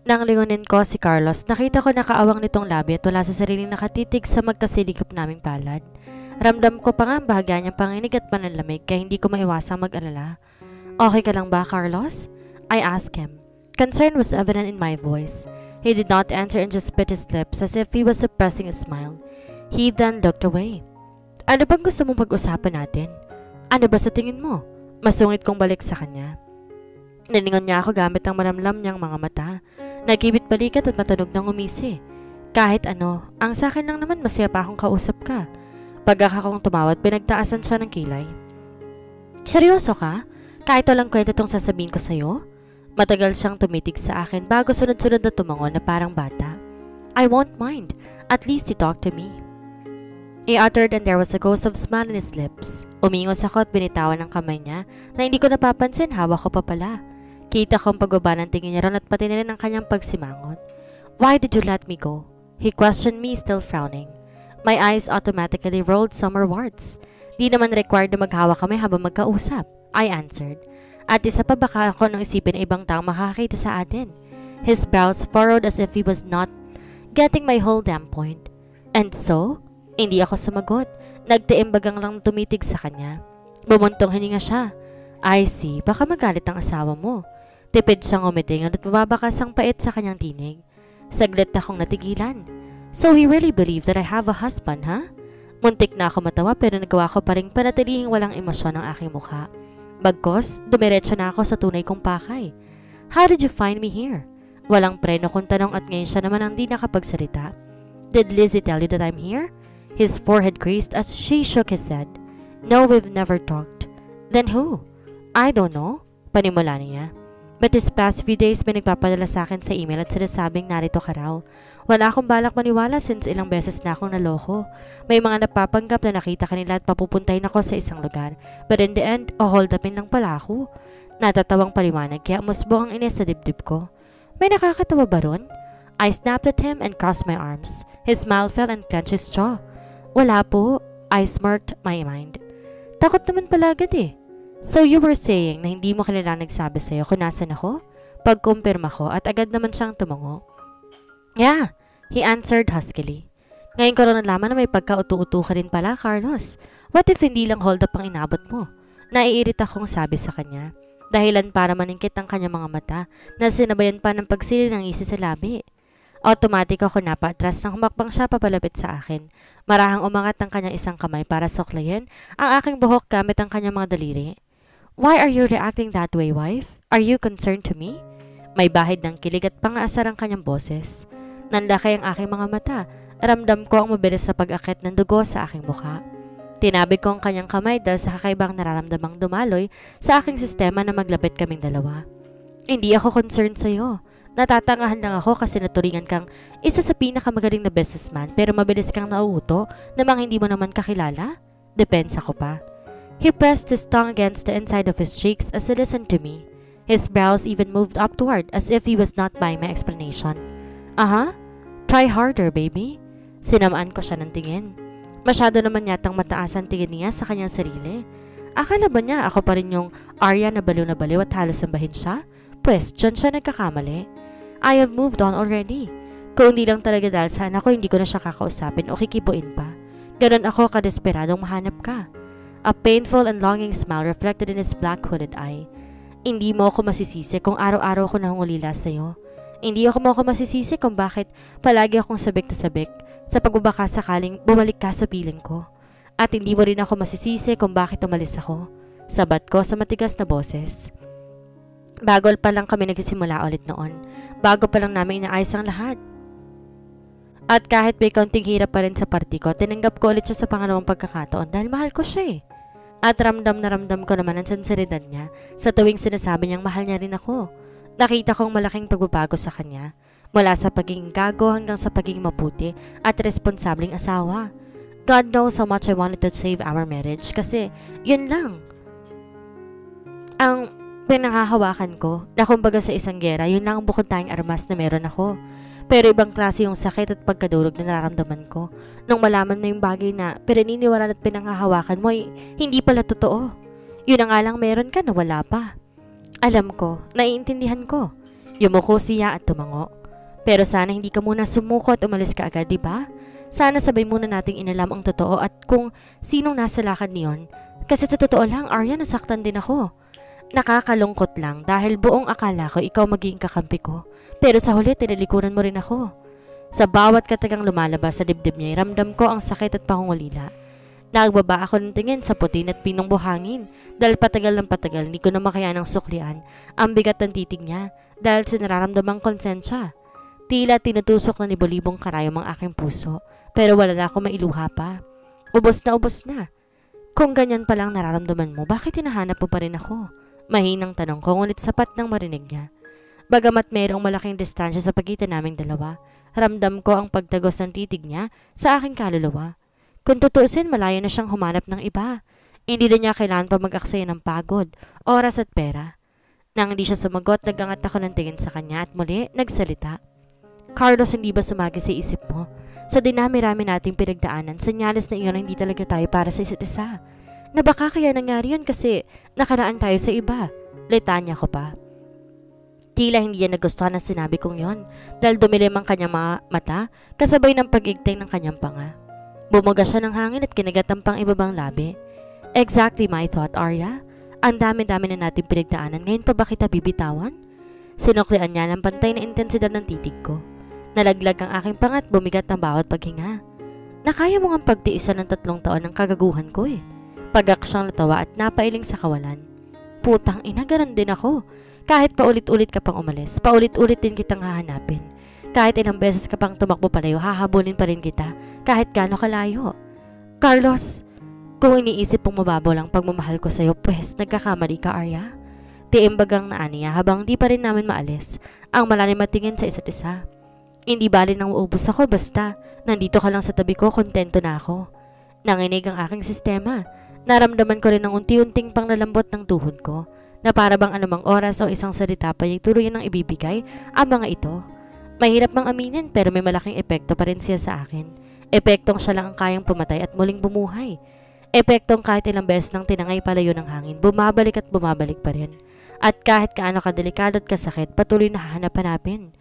Nang lingunin ko si Carlos, nakita ko nakaawang nitong labi at wala sa sariling nakatitig sa magkasilikap naming palad. Ramdam ko pa nga ang bahagya niyang panginig at pananlamig kaya hindi ko maiwasang mag-alala. Okay ka lang ba, Carlos? I asked him. Concern was evident in my voice. He did not answer and just bit his lips as if he was suppressing a smile. He then looked away. Ano bang gusto mong pag-usapan natin? Ano ba sa tingin mo? Masungit kong balik sa kanya. Nilingon niya ako gamit ang malamlam niyang mga mata. Nagkibit balikat at matunog ng umisi. Kahit ano, ang sa akin lang naman masaya pa akong kausap ka. Pagkaka kong tumawad, pinagtaasan siya ng kilay. Seryoso ka? Kahit walang kwenta tong sasabihin ko sa'yo? Matagal siyang tumitig sa akin bago sunod-sunod na tumangon na parang bata. I won't mind. At least you talk to me. He uttered and there was a ghost of smile on his lips. Umingos ako at binitawan ng kamay niya na hindi ko napapansin, hawak ko pa pala. Kita kong pagbaba ng tingin niya ron at pati na rin ang kanyang pagsimangot. Why did you let me go? He questioned me, still frowning. My eyes automatically rolled somewherewards. Di naman required na maghawak kami habang magkausap. I answered. At isa pa baka ako nang isipin na ibang taong makakita sa atin. His brows furrowed as if he was not getting my whole damn point. And so, hindi ako sumagot. Nagtiimbagang lang tumitig sa kanya. Bumuntong hininga siya. I see, baka magalit ang asawa mo. Tipid siyang umitingan at mababakas ang pait sa kanyang tinig. Saglit akong natigilan. So he really believed that I have a husband, huh? Muntik na ako matawa pero nagawa ko pa rin panatilihing walang emosyon ang aking mukha. Bagkos, dumiretso na ako sa tunay kong pakay. How did you find me here? Walang preno kong tanong at ngayon siya naman ang di nakapagsalita. Did Lizzie tell you that I'm here? His forehead creased as she shook his head. No, we've never talked. Then who? I don't know. Panimula niya. But this past few days may nagpapadala sa akin sa email at sinasabing narito ka raw. Wala akong balak maniwala since ilang beses na akong naloko. May mga napapanggap na nakita kanila at papupuntahin ako sa isang lugar. But in the end, hold upin lang pala ako. Natatawang paliwanag kaya musbong ang inis sa dibdib ko. May nakakatawa ba ron? I snapped at him and crossed my arms. His smile fell and clenched his jaw. Wala po. I smirked my mind. Takot naman pala agad eh. So you were saying na hindi mo kilala nagsabi sa'yo kung nasan ako? Pagkumpirma ko at agad naman siyang tumango. Yeah, he answered huskily. Ngayon ko lang nalaman na may pagka-utu-utu ka rin pala, Carlos. What if hindi lang hold up ang inabot mo? Naiirita akong sabi sa kanya. Dahilan para maningkit ang kanyang mga mata na sinabayan pa ng pagsili ng isi sa labi. Automatic ako napatras nang humakbang siya papalapit sa akin. Marahang umangat ang kanyang isang kamay para suklayin ang aking buhok gamit ang kanyang mga daliri. Why are you reacting that way, wife? Are you concerned to me? May bahid ng kilig at pangaasar ang kanyang boses. Nanlaki ang aking mga mata. Ramdam ko ang mabilis sa pag-akit ng dugo sa aking mukha. Tinabig ko ang kanyang kamay dahil sa kakaibang nararamdamang dumaloy sa aking sistema na maglapit kaming dalawa. Hindi ako concerned sa'yo. Natatangahan lang ako kasi naturingan kang isa sa pinakamagaling na businessman pero mabilis kang nauuto namang hindi mo naman kakilala? Depensa ko pa. He pressed his tongue against the inside of his cheeks as he listened to me. His brows even moved upward as if he was not buying my explanation. Aha, try harder, baby. Sinamaan ko siya ng tingin. Masyado naman yatang mataas ang tingin niya sa kanyang sarili. Akala ba niya ako pa rin yung Arya na baliw at halos sambahin siya? Pwes, dyan siya nagkakamali. I have moved on already. Kung hindi lang talaga dahil sa anak ko, hindi ko na siya kakausapin o kikibuin pa. Ganon ako kadesperadong mahanap ka. A painful and longing smile reflected in his black hooded eye. Hindi mo ako masisisi kung araw-araw ako nangungulila sa'yo. Hindi mo ako masisisi kung bakit palagi akong sabik na sabik sa pagbabaka sakaling bumalik ka sa piling ko. At hindi mo rin ako masisisi kung bakit umalis ako. Sabat ko sa matigas na boses. Bago pa lang kami nagsisimula ulit noon. Bago pa lang namin inaayos ang lahat. At kahit may kaunting hirap pa rin sa party ko, tinanggap ko ulit siya sa pangalawang pagkakataon dahil mahal ko siya eh. At ramdam na ramdam ko naman ang sinseridad niya sa tuwing sinasabi niyang mahal niya rin ako. Nakita kong malaking pagbabago sa kanya. Mula sa pagiging gago hanggang sa pagiging maputi at responsabling asawa. God knows how much I wanted to save our marriage kasi yun lang. Ang pinanghahawakan ko na kumbaga sa isang gera, yun lang ang bukod tayong armas na meron ako. Pero ibang klase yung sakit at pagkadurog na nararamdaman ko nung malaman na yung bagay na pinaniniwalaan at pinanghahawakan mo ay hindi pala totoo. Yun na nga lang meron ka na wala pa. Alam ko, naiintindihan ko. Yumuko siya at tumango. Pero sana hindi ka muna sumuko at umalis ka agad, di ba? Sana sabay muna nating inalam ang totoo at kung sinong nasa lakad niyon. Kasi sa totoo lang, Arya, nasaktan din ako. Nakakalungkot lang dahil buong akala ko ikaw magiging kakampi ko. Pero sa huli, tinalikuran mo rin ako. Sa bawat katagang lumalabas sa dibdib niya, ramdam ko ang sakit at pangungulila. Nagbaba ako ng tingin sa puti at pinong buhangin dahil patagal ng patagal hindi ko na makayanang suklian ang bigat ng titig niya dahil sa nararamdamang konsensya. Tila tinutusok na nibolibong karayom ang aking puso pero wala na ako mailuha pa. Ubos na. Kung ganyan palang nararamdaman mo, bakit hinahanap mo pa rin ako? Mahinang tanong ko ngunit sapat nang marinig niya. Bagamat mayroong malaking distansya sa pagitan naming dalawa, ramdam ko ang pagtagos ng titig niya sa aking kaluluwa. Kung tutuusin, malayo na siyang humanap ng iba. Hindi na niya kailangan pa mag-aksaya ng pagod, oras at pera. Nang hindi siya sumagot, nagangat ako ng tingin sa kanya at muli nagsalita. Carlos, hindi ba sumagi sa isip mo? Sa dinami-rami nating pinagdaanan, senyales na iyon hindi talaga tayo para sa isa't isa. Na baka kaya nangyari yun kasi nakaraan tayo sa iba. Litanya ko pa. Tila hindi niya nagustuhan ang sinabi kong yon dahil dumilim ang kanyang mga mata kasabay ng pag-igting ng kanyang panga. Bumuga siya ng hangin at kinagat ang pang-ibabang labi. Exactly my thought, Arya. Ang dami-dami na natin pinagdaanan, ngayon pa ba kita bibitawan? Sinuklian niya ng pantay na intensidad ng titig ko. Nalaglag ang aking pangat, bumigat ng bawat paghinga. Nakaya mo ngang pagtiisan ng 3 taon ng kagaguhan ko eh. Pagak siyang natawa at napailing sa kawalan. Putang ina, ganun din ako. Kahit paulit-ulit ka pang umalis, paulit-ulit din kitang hahanapin. Kahit ilang beses ka pang tumakbo palayo, hahabulin pa rin kita kahit gaano kalayo. Carlos, kung iniisip mong mababaw lang pagmamahal ko sa'yo, pues nagkakamali ka, Arya. Tiimbagang naaniya habang di pa rin namin maalis ang malalim at tingin sa isa't isa. Hindi bali nang maubos ako basta nandito ka lang sa tabi ko, kontento na ako. Nanginig ang aking sistema. Naramdaman ko rin ang unti-unting panglalambot ng tuhod ko na para bang anumang oras o isang salita pa ay tuloy nang ibibigay ang mga ito. Mahirap mang aminin pero may malaking epekto pa rin siya sa akin. Epektong siya lang ang kayang pumatay at muling bumuhay. Epektong kahit ilang beses nang tinangay palayo ng hangin, bumabalik at bumabalik pa rin. At kahit kaano kadelikado at kasakit, patuloy na hahanap-hanapin.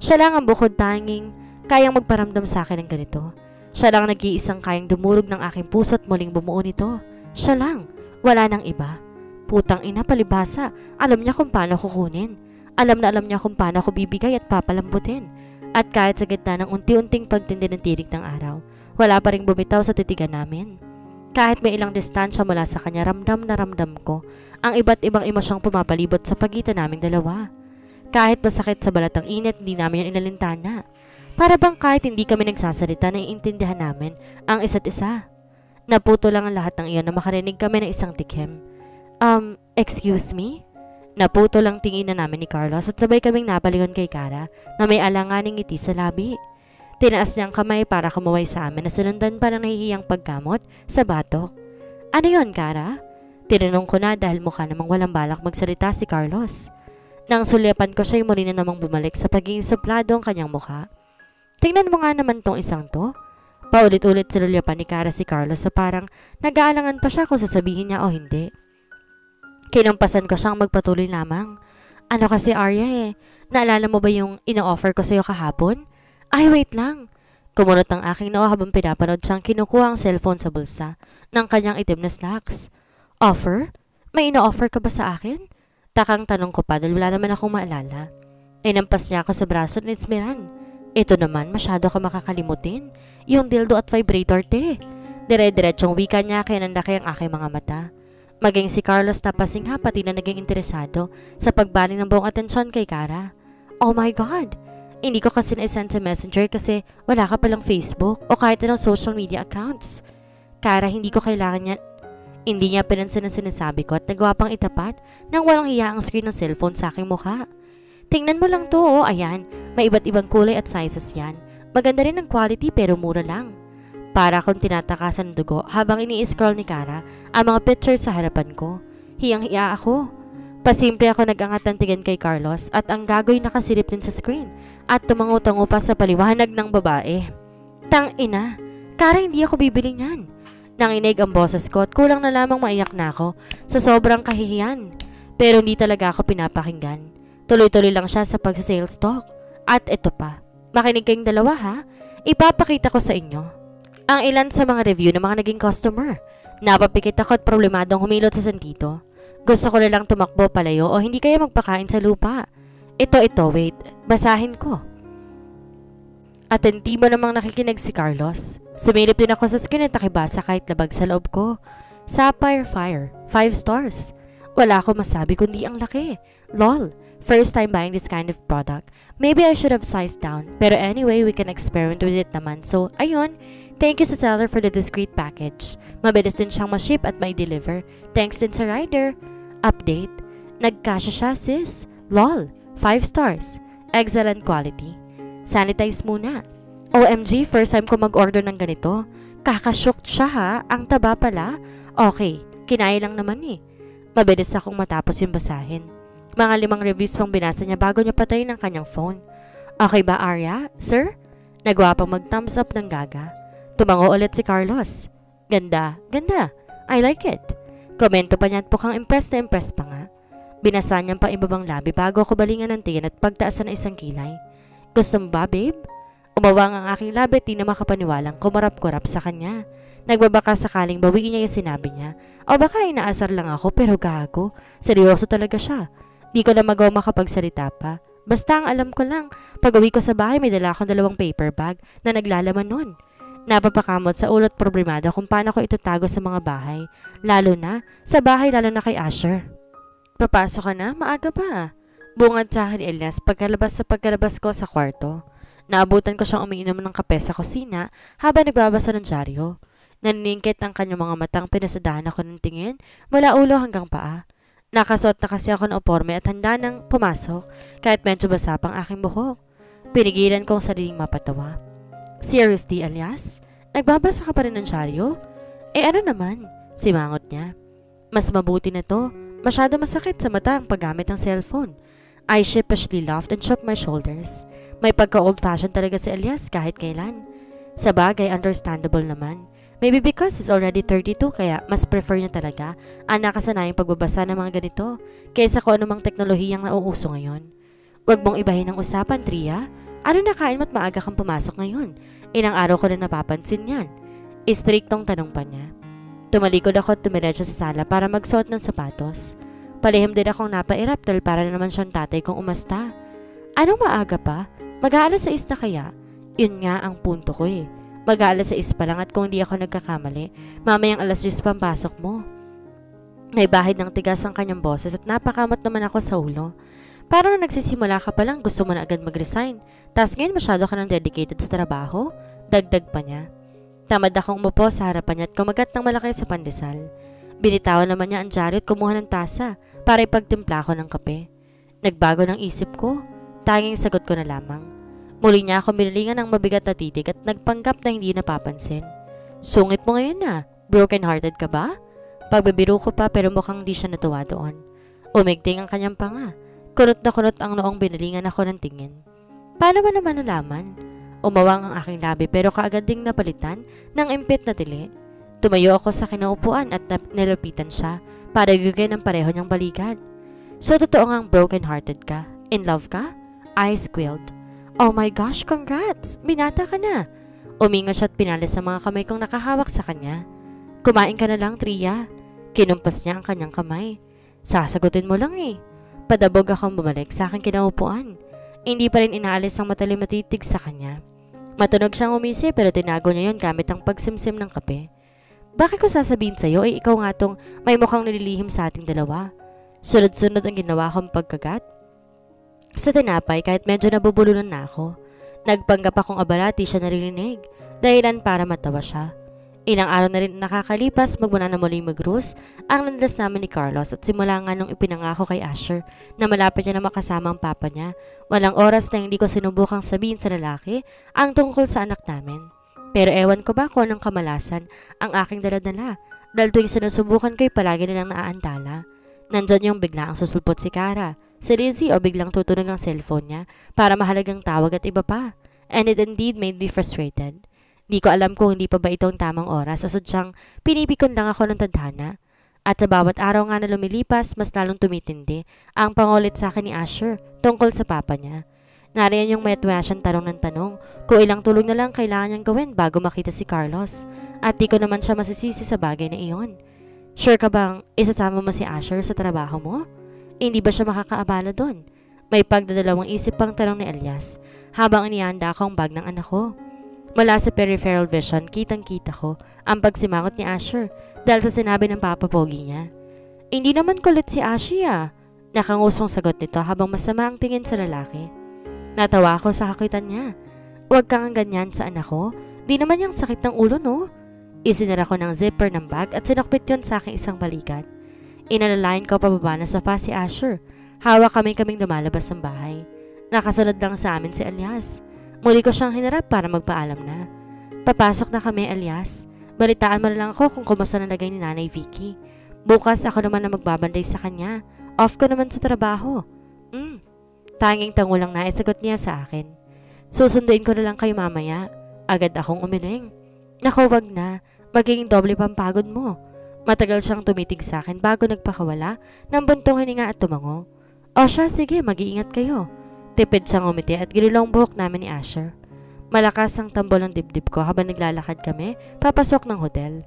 Siya lang ang bukod tanging kayang magparamdam sa akin ng ganito. Siya lang nag-iisang kayang dumurog ng aking puso at muling bumuo nito. Siya lang, wala nang iba. Putang ina, palibhasa, alam niya kung paano kukunin. Alam na alam niya kung paano ako bibigay at papalambutin. At kahit sa gitna ng unti-unting pagtindi ng tirik ng araw, wala pa ring bumitaw sa titigan namin. Kahit may ilang distansya mula sa kanya, ramdam na ramdam ko ang iba't ibang emosyong pumapalibot sa pagitan naming dalawa. Kahit masakit sa balat ang init, hindi namin yan inalintana. Para bang kahit hindi kami nagsasalita, naiintindihan namin ang isa't isa. Naputo lang ang lahat ng iyon na makarinig kami ng isang tikim. Excuse me? Naputo lang tingin na namin ni Carlos at sabay kaming napalingon kay Kara na may alanganing ngiti sa labi. Tinaas niya ang kamay para kumuway sa amin na sinundan pa ng nahihiyang pagkamot sa batok. Ano yon, Kara? Tinanong ko na dahil mukha namang walang balak magsalita si Carlos. Nang sulyapan ko siya, muli na namang bumalik sa pagiging suplado ang kanyang mukha. Tingnan mo nga naman tong isang to. Paulit-ulit sinulyapan ni Kara si Carlos sa parang nag-aalangan pa siya kung sasabihin niya o hindi. Kinampasan ko siyang magpatuloy lamang. Ano kasi, Arya eh, naalala mo ba yung ino-offer ko sa'yo kahapon? Ay, wait lang. Kumunot ang aking noo habang pinapanood siyang kinukuha ang cellphone sa bulsa ng kanyang itim na slacks. Offer? May ino-offer ka ba sa akin? Takang tanong ko pa dahil wala naman akong maalala. Inampas niya ako sa braso at nismiran. Ito naman, masyado ka makakalimutin. Yung dildo at vibrator, te. Dire-diretsong wika niya kaya nandaki ang aking mga mata. Maging si Carlos na pasingha pati na naging interesado sa pagbaling ng buong atensyon kay Kara. Oh my God! Hindi ko kasi na-send sa messenger kasi wala ka palang Facebook o kahit anong social media accounts. Kara, hindi ko kailangan yan. Hindi niya pinansin ang sinasabi ko at nagawa pang itapat nang walang hiya ang screen ng cellphone sa aking mukha. Tingnan mo lang to, oh, ayan. May iba't ibang kulay at sizes yan. Maganda rin ang quality pero mura lang. Para akong tinatakasan ng dugo habang ini-scroll ni Kara ang mga pictures sa harapan ko. Hiyang-hiya ako. Pasimple ako nag-angat ng tingin kay Carlos at ang gagoy nakasilip din sa screen at tumango-tango pa sa paliwanag ng babae. Tang ina, Kara, hindi ako bibili niyan. Nanginig ang boses ko at kulang na lamang maiyak na ako sa sobrang kahihiyan. Pero hindi talaga ako pinapakinggan. Tuloy-tuloy lang siya sa pag-sales talk. At ito pa, makinig kayong dalawa ha, ipapakita ko sa inyo ang ilan sa mga review ng mga naging customer. Napapikit ako at problemadong humilot sa sandito. Gusto ko na lang tumakbo palayo o hindi kaya magpakain sa lupa. Ito, wait, basahin ko. Atentibo namang nakikinig si Carlos. Sumilip din ako sa screen at nakibasa kahit labag sa loob ko. Sapphire Fire, 5 stars. Wala akong masabi kundi ang laki. Lol, first time buying this kind of product. Maybe I should have sized down. Pero anyway, we can experiment with it naman. So, ayun. Thank you sa seller for the discreet package. Mabilis din siyang ma-ship at may deliver. Thanks din sa rider. Update. Nagkasya siya sis. Lol, 5 stars. Excellent quality. Sanitize muna. OMG, first time ko mag-order ng ganito. Kakashock siya ha. Ang taba pala. Okay, kinaya lang naman eh. Mabilis akong matapos yung basahin. Mga 5 reviews pang binasa niya bago niya patayin ang kanyang phone. Okay ba, Arya? Sir? Nagawa pang mag-thumbs up ng gaga. Tumango ulit si Carlos. Ganda, ganda. I like it. Komento pa niya at mukhang impressed na impressed pa nga. Binasa niya pang ibabang labi bago ako balingan ng tingin at pagtaasan ng isang kilay. Gusto mo ba, babe? Umawang ang aking labi at di na makapaniwalang kumarap-kurap sa kanya. Nagbabaka sakaling bawiin niya yung sinabi niya. O baka inaasar lang ako pero gago. Seryoso talaga siya. Di ko na magawa makapagsalita pa. Basta ang alam ko lang, pag uwi ko sa bahay may dala akong 2 paper bag na naglalaman nun. Napapakamot sa ulot problemado kung paano ko itatago sa mga bahay. Lalo na, sa bahay lalo na kay Asher. Papasok ka na? Maaga pa. Bungad sa akin ni Elias pagkalabas ko sa kwarto. Naabutan ko siyang umiinom ng kape sa kusina habang nagbabasa ng dyaryo. Naniningkit ang kanyang mga matang pinasadahan ako ng tingin mula ulo hanggang paa. Nakasuot na kasi ako ng oporme at handa nang pumasok kahit medyo basa pang aking buhok. Pinigilan kong sariling mapatawa. Seriously, Elias? Nagbabasa ka pa rin ng dyaryo? Eh ano naman? Simangot niya. Mas mabuti na to. Masyado masakit sa mata ang paggamit ng cellphone. I sheepishly laughed and shook my shoulders. May pagka-old-fashioned talaga si Elias kahit kailan. Sa bagay, understandable naman. Maybe because he's already 32 kaya mas prefer niya talaga ang nakasanayang pagbabasa ng mga ganito kaysa kung anumang teknolohiyang nauuso ngayon. Huwag mong ibahin ang usapan, Tria. Ano nakain mo't maaga kang pumasok ngayon? Ilang araw ko na napapansin yan. Istriktong tanong pa niya. Tumalikod ako at tumiretso sa sala para magsuot ng sapatos. Palihim din akong napairap dahil para na naman siyang tatay kong umasta. Anong maaga pa? Mag-aalas 6 na kaya? Yun nga ang punto ko eh. Mag-aalas 6 pa lang at kung hindi ako nagkakamali, mamayang alas 10 pampasok mo. Naibahid ng tigas ang kanyang boses at napakamot naman ako sa ulo. Parang nagsisimula ka pa lang gusto mo na agad mag-resign. Tas ngayon masyado ka nang dedicated sa trabaho? Dagdag pa niya. Tamad akong umupo sa harapan niya at kumagat ng malaki sa pandesal. Binitawan naman niya ang dyaryo at kumuha ng tasa para ipagtimpla ko ng kape. Nagbago ng isip ko. Tanging sagot ko na lamang. Muli niya ako binilingan ng mabigat na titig at nagpanggap na hindi napapansin. Sungit mo ngayon na. Broken-hearted ka ba? Pagbibiro ko pa pero mukhang di siya natuwa doon. Umigting ang kanyang panga. Kunot na kunot ang noong binilingan ako ng tingin. Paano ba naman nalaman? Umawang ang aking labi pero kaagad ding napalitan ng impit na tili. Tumayo ako sa kinaupuan at nilapitan siya para gugay ng pareho niyang balikat. So totoo ngang broken-hearted ka? In love ka? I squealed. Oh my gosh, congrats! Binata ka na! Umingo siya at pinalis ang mga kamay kong nakahawak sa kanya. Kumain ka na lang, Tria. Kinumpas niya ang kanyang kamay. Sasagutin mo lang eh. Padabog akong bumalik sa aking kinaupuan. Hindi pa rin inaalis ang matalim matitig sa kanya. Matunog siyang umisi pero tinago niya yon gamit ang pagsimsim ng kape. Bakit ko sasabihin sa'yo ay ikaw nga tong may mukhang nililihim sa ating dalawa? Sunod-sunod ang ginawa kong pagkagat. Sa tinapay kahit medyo nabubulunan na ako. Nagpanggap akong abala at di siya naririnig. Dahilan para matawa siya. Ilang araw na rin nakakalipas magmula na muling mag-ruse ang landas namin ni Carlos at simula nga nung ipinangako kay Asher na malapit niya na makasama ang papa niya. Walang oras na hindi ko sinubukang sabihin sa lalaki ang tungkol sa anak namin. Pero ewan ko ba kung anong kamalasan ang aking daladala dahil tuwing sinusubukan ko'y palagi nilang naaantala. Nandyan yung bigla ang susulpot si Kara, si Lizzie o biglang tutunog ang cellphone niya para mahalagang tawag at iba pa. And it indeed made me frustrated. Di ko alam kung hindi pa ba itong tamang oras o sadyang pinipikon lang ako ng tadhana. At sa bawat araw nga na lumilipas, mas lalong tumitindi ang pangulit sa akin ni Asher tungkol sa papa niya. Nariyan yung mayat-maya siyang tanong ng tanong kung ilang tulog na lang kailangan niyang gawin bago makita si Carlos. At di ko naman siya masisisi sa bagay na iyon. Sure ka bang isasama mo si Asher sa trabaho mo? Hindi ba siya makakaabala doon? May pagdadalawang isip pang tanong ni Elias habang inihanda ko ang bag ng anak ko. Mula sa peripheral vision, kitang-kita ko ang pagsimangot ni Asher dahil sa sinabi ng Papa Pogi niya. Hindi naman kulit si Ashi ah. Nakangusong sagot nito habang masama ang tingin sa lalaki. Natawa ako sa kakitan niya. Huwag kang ganyan sa anak ko. Di naman yung sakit ng ulo no? Isinara ko ng zipper ng bag at sinokpit yun sa aking isang balikat. Inalalayan ko pababa na sofa si Asher. Hawak kaming lumalabas ng bahay. Nakasunod lang sa amin si Elias. Muli ko siyang hinarap para magpaalam na. Papasok na kami, Elias. Balitaan mo na lang ako kung kumusta na lagay ni Nanay Vicky. Bukas ako naman na magbabanday sa kanya. Off ko naman sa trabaho. Tanging tango lang na isagot niya sa akin. Susunduin ko na lang kayo mamaya. Agad akong umiling. Naku, wag na. Magiging doble pampagod mo. Matagal siyang tumitig sa akin bago nagpakawala ng buntong hininga at tumango. O siya, sige, mag-iingat kayo. Tipid siyang umiti at ginulong buhok namin ni Asher. Malakas ang tambol ng dibdib ko habang naglalakad kami papasok ng hotel.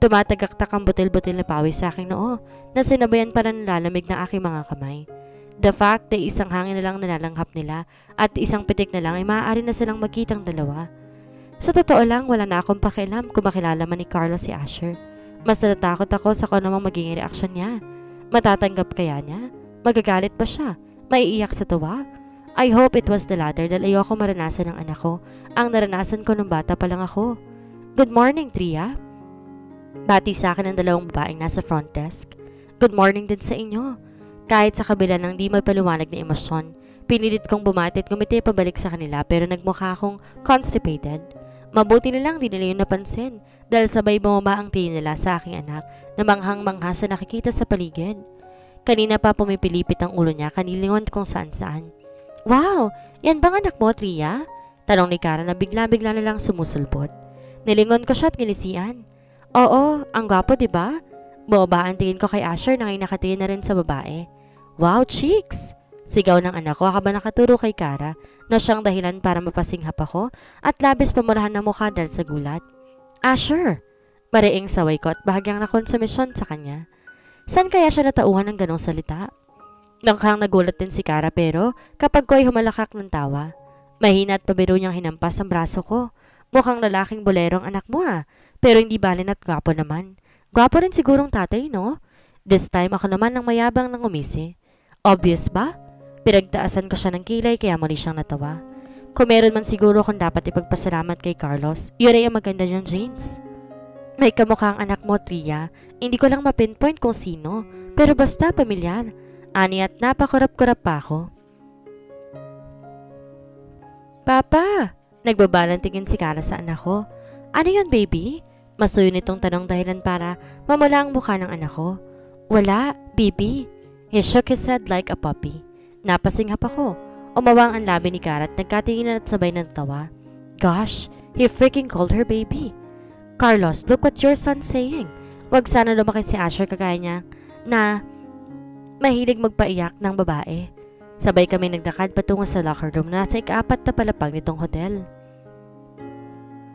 Tumatagaktak ang butil-butil na pawis sa aking noo na sinabayan para ng lalamig ng aking mga kamay. The fact na isang hangin na lang nalalanghap nila at isang pitik na lang ay maaari na silang magkitang dalawa. Sa totoo lang, wala na akong pakialam kung makilala man ni Carlos si Asher. Mas natatakot ako sa kung namang magiging reaksyon niya. Matatanggap kaya niya? Magagalit ba siya? Maiiyak sa tuwa? I hope it was the latter dahil ayoko maranasan ng anak ko ang naranasan ko nung bata pa lang ako. Good morning, Tria. Bati sa akin ng dalawang babaeng nasa front desk. Good morning din sa inyo. Kahit sa kabila ng di mapaliwanag na emosyon, pinilit kong bumati at gumiti pabalik sa kanila pero nagmukha akong constipated. Mabuti na lang di nila yun napansin dahil sabay bumaba ang tingin nila sa aking anak na manghang-mangha sa nakikita sa paligid. Kanina pa pumipilipit ang ulo niya kanilingon kung saan-saan. Wow! Yan bang anak mo, Tria? Tanong ni Kara na bigla-bigla na lang sumusulpot. Nilingon ko siya at nilisian. Oo, ang gwapo diba? Bumaba ang tingin ko kay Asher na ngay nakatingin na rin sa babae. Wow, cheeks! Sigaw ng anak ko habang nakaturo kay Kara na siyang dahilan para mapasinghap ako at labis pamurahan ng mukha dahil sa gulat. Asher! Mariing saway ko at bahagyang nakonsumisyon sa kanya. Saan kaya siya natauhan ng ganong salita? Mukhang nagulat din si Kara pero kapag ko ay humalakak ng tawa. Mahina at pabiro niyang hinampas ang braso ko. Mukhang lalaking bolero ang anak mo pero hindi balin at gwapo naman. Gwapo rin sigurong tatay, no? This time ako naman ang mayabang ng umisi. Obvious ba? Pinagtaasan ko siya ng kilay kaya muli siyang natawa. Kung meron man siguro kung dapat ipagpasalamat kay Carlos, yun ay ang maganda niyang jeans. May kamukha ang anak mo, Tria. Hindi ko lang mapinpoint kung sino, pero basta pamilyar. Ani at napakurap-kurap pa ako. Papa! Nagbabalang tingin si Kara sa anak ko. Ano yun, baby? Masuyo nitong tanong dahilan para mamula ang mukha ng anak ko. Wala, baby. He shook his head like a puppy. Napasinghap ako. Umawang ang labi ni Kara at nagkatinginan at sabay ng tawa. Gosh, he freaking called her baby. Carlos, look what your son's saying. Wag sana lumaki si Asher kagaya niya na mahilig magpaiyak ng babae. Sabay kami nagdakad patungo sa locker room na nasa ika-4 na palapag nitong hotel.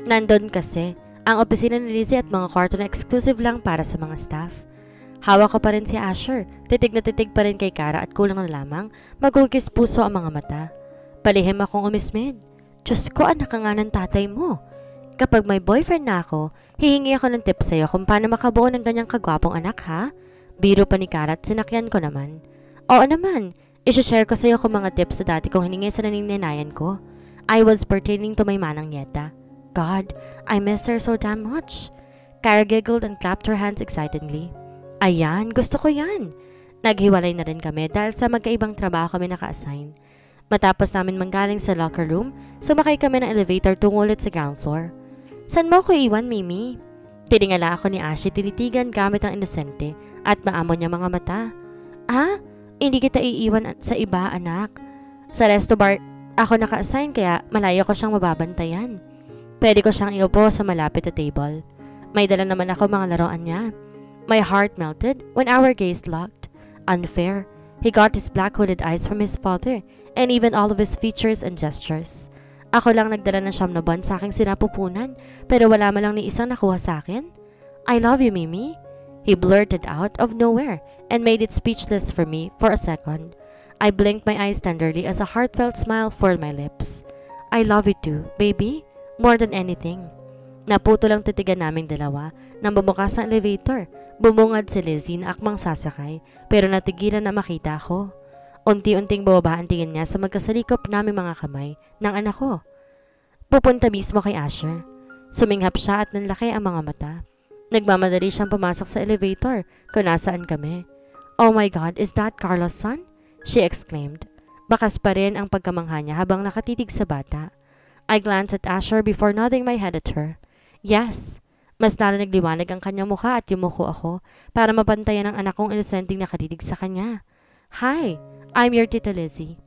Nandun kasi ang opisina ni Lizzie at mga kwarto na exclusive lang para sa mga staff. Hawak ko pa rin si Asher, titig na titig pa rin kay Kara at kulang na lamang magugis puso ang mga mata. Palihim akong umismid. Diyos ko, anak ka nga ng tatay mo. Kapag may boyfriend na ako, hihingi ako ng tips sa'yo kung paano makabuo ng ganyang kagwapong anak ha? Biro pa ni Kara at sinakyan ko naman. Oo naman, isi-share ko sa'yo kung mga tips sa dati kong hiningi sa nanininayan ko. I was pertaining to my manang nieta. God, I miss her so damn much. Kara giggled and clapped her hands excitedly. Ayan, gusto ko yan. Naghiwalay na rin kami dahil sa magkaibang trabaho kami naka-assign. Matapos namin manggaling sa locker room, sumakay kami ng elevator tungo ulit sa ground floor. San mo ko iwan, Mimi? Tiningala ako ni Ashi tinitigan gamit ang inosente at maamon niya mga mata. Ah, hindi kita iiwan sa iba, anak. Sa resto bar ako naka-assign kaya malayo ko siyang mababantayan. Pwede ko siyang iupo sa malapit na table. May dala naman ako mga laruan niya. My heart melted when our gaze locked. Unfair. He got his black hooded eyes from his father, and even all of his features and gestures. Ako lang nagdala ng siyam na buwan sa aking sinapupunan, pero wala man lang ni isang nakuha sa akin. I love you, Mimi. He blurted out of nowhere and made it speechless for me for a second. I blinked my eyes tenderly as a heartfelt smile formed my lips. I love you too, baby. More than anything. Naputo lang titigan naming dalawa nang bumukas ang elevator. Bumungad si Lizzie na akmang sasakay, pero natigilan na makita ako. Unti-unting bababa ang tingin niya sa magkasalikop naming mga kamay ng anak ko. Pupunta mismo kay Asher. Suminghap siya at nanlaki ang mga mata. Nagmamadali siyang pumasok sa elevator kung nasaan kami. Oh my God, is that Carla's son? She exclaimed. Bakas pa rin ang pagkamangha niya habang nakatitig sa bata. I glanced at Asher before nodding my head at her. Yes. Mas lalo nagliwanag ang kanyang mukha at yumuko ako para mapantayan ang anak kong inosenteng nakatitig sa kanya. Hi, I'm your Tita Lizzie.